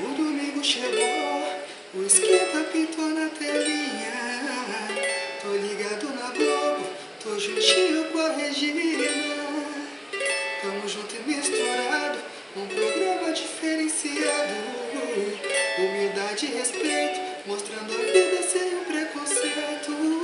O domingo chegou, o esquenta pintou na telinha. Tô ligado na Globo, tô juntinho com a Regina. Tamo junto e misturado, um programa diferenciado. Humildade e respeito, mostrando a vida sem preconceito.